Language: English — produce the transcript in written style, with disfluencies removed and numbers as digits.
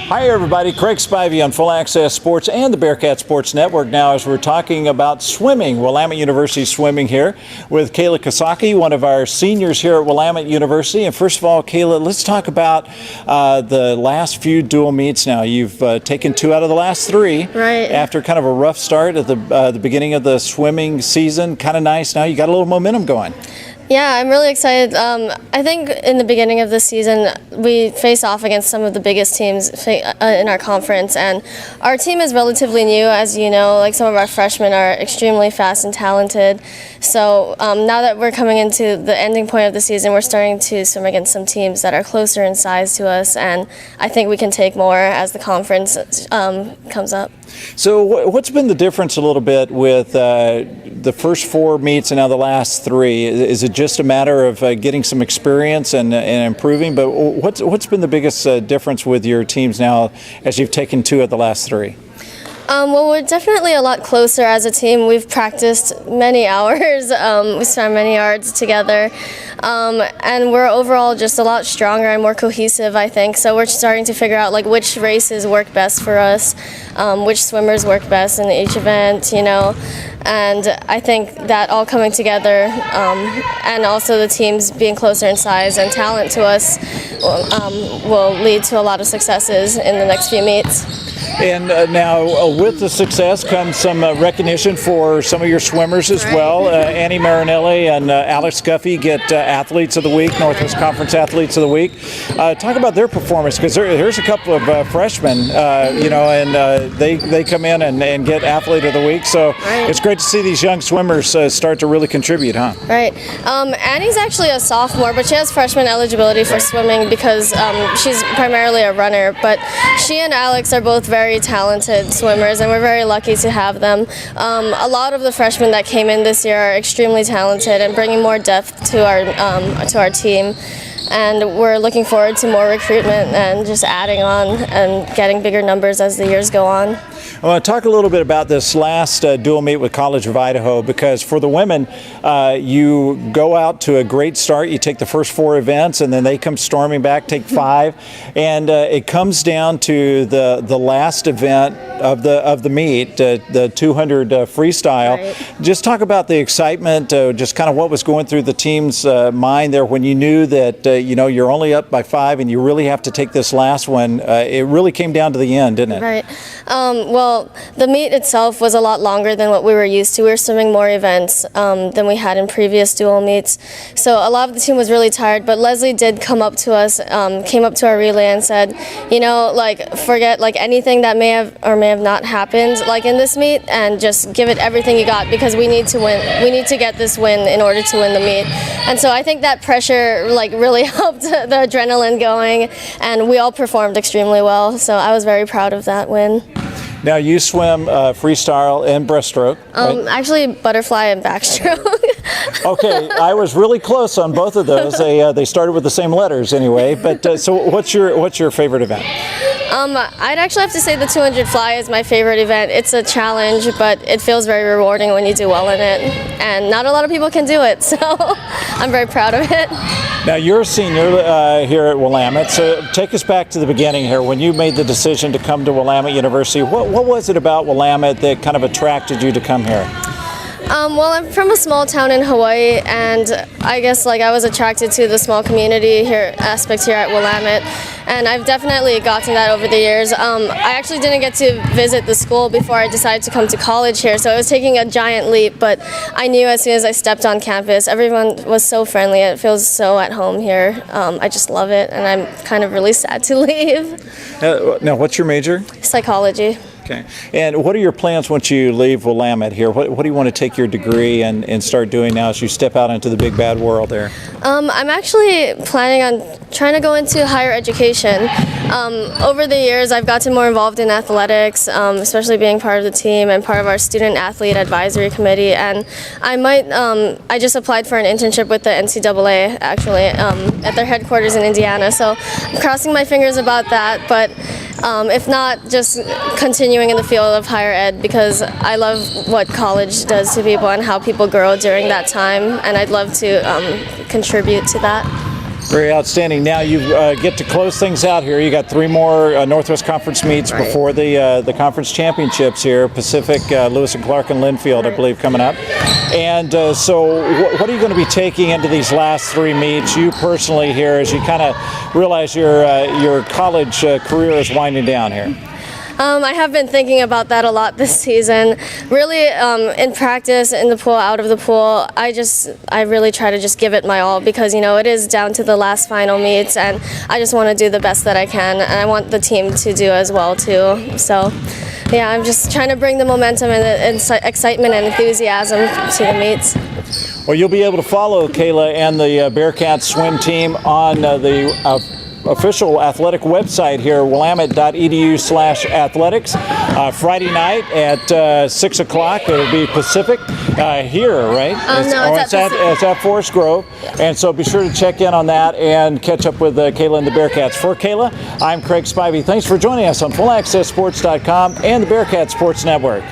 Hi, everybody. Craig Spivey on Full Access Sports and the Bearcat Sports Network now as we're talking about swimming. Willamette University swimming here with Kayla Kosaki, one of our seniors here at Willamette University. And first of all, Kayla, let's talk about the last few dual meets now. You've taken 2 out of the last 3. Right. After kind of a rough start at the beginning of the swimming season. Kind of nice now. You got a little momentum going. Yeah, I'm really excited. I think in the beginning of the season, we face off against some of the biggest teams in our conference, and our team is relatively new, as you know. Like, some of our freshmen are extremely fast and talented. So now that we're coming into the ending point of the season, we're starting to swim against some teams that are closer in size to us, and I think we can take more as the conference comes up. So what's been the difference a little bit with the first 4 meets and now the last 3? Is it just a matter of getting some experience and improving? But what's been the biggest difference with your teams now as you've taken 2 of the last 3? Well, we're definitely a lot closer as a team. We've practiced many hours. We swam many yards together. And we're overall just a lot stronger and more cohesive, I think. So we're starting to figure out like which races work best for us, which swimmers work best in each event, you know. And I think that all coming together and also the teams being closer in size and talent to us will lead to a lot of successes in the next few meets. And now with the success comes some recognition for some of your swimmers as well. Annie Marinelli and Alex Guffey get Athletes of the Week, Northwest Conference Athletes of the Week. Talk about their performance, because there's a couple of freshmen, and they come in and get Athlete of the Week. So it's great to see these young swimmers start to really contribute, huh? Right. Annie's actually a sophomore, but she has freshman eligibility for swimming because she's primarily a runner. But she and Alex are both very talented swimmers, and we're very lucky to have them. A lot of the freshmen that came in this year are extremely talented and bringing more depth to our team. And we're looking forward to more recruitment and just adding on and getting bigger numbers as the years go on. I want to talk a little bit about this last dual meet with College of Idaho, because for the women, you go out to a great start. You take the first 4 events, and then they come storming back, take 5, and it comes down to the last event of the meet, the 200 freestyle. Right. Just talk about the excitement, just kind of what was going through the team's mind there when you knew that you're only up by 5 and you really have to take this last one. It really came down to the end, didn't it? Right. Well, the meet itself was a lot longer than what we were used to. We were swimming more events than we had in previous dual meets. So a lot of the team was really tired, but Leslie did come up to us, came up to our relay and said, forget anything that may have or may have not happened in this meet, and just give it everything you got, because we need to win. We need to get this win in order to win the meet. And so I think that pressure really helped the adrenaline going, and we all performed extremely well. So I was very proud of that win. Now you swim freestyle and breaststroke, right? Actually, butterfly and backstroke. Okay, I was really close on both of those. They started with the same letters anyway. But so what's your favorite event? I'd actually have to say the 200 fly is my favorite event. It's a challenge, but it feels very rewarding when you do well in it. And not a lot of people can do it, so I'm very proud of it. Now, you're a senior here at Willamette, so take us back to the beginning here. When you made the decision to come to Willamette University, what was it about Willamette that kind of attracted you to come here? Well, I'm from a small town in Hawaii, and I guess I was attracted to the small community aspect here at Willamette, and I've definitely gotten that over the years. I actually didn't get to visit the school before I decided to come to college here, so it was taking a giant leap, but I knew as soon as I stepped on campus, everyone was so friendly. It feels so at home here. I just love it, and I'm kind of really sad to leave. Now, what's your major? Psychology. Okay. And what are your plans once you leave Willamette here? What do you want to take your degree and start doing now as you step out into the big bad world there? I'm actually planning on trying to go into higher education. Over the years, I've gotten more involved in athletics, especially being part of the team and part of our student athlete advisory committee. And I just applied for an internship with the NCAA, actually, at their headquarters in Indiana. So I'm crossing my fingers about that. But if not, just continuing in the field of higher ed, because I love what college does to people and how people grow during that time, and I'd love to contribute to that. Very outstanding. Now you get to close things out here. You got 3 more Northwest Conference meets before the conference championships here. Pacific, Lewis and Clark, and Linfield, I believe, coming up. And so, what are you going to be taking into these last 3 meets? You personally here, as you kind of realize your college career is winding down here. I have been thinking about that a lot this season. Really, in practice, in the pool, out of the pool, I really try to just give it my all because, it is down to the last final meets, and I just want to do the best that I can, and I want the team to do as well, too. So, yeah, I'm just trying to bring the momentum and excitement and enthusiasm to the meets. Well, you'll be able to follow Kayla and the Bearcats swim team on the official athletic website here, willamette.edu/athletics. Friday night at 6 o'clock. It'll be Pacific here, right? No, it's at Forest Grove. And so be sure to check in on that and catch up with Kayla and the Bearcats. For Kayla, I'm Craig Spivey. Thanks for joining us on FullAccessSports.com and the Bearcat Sports Network.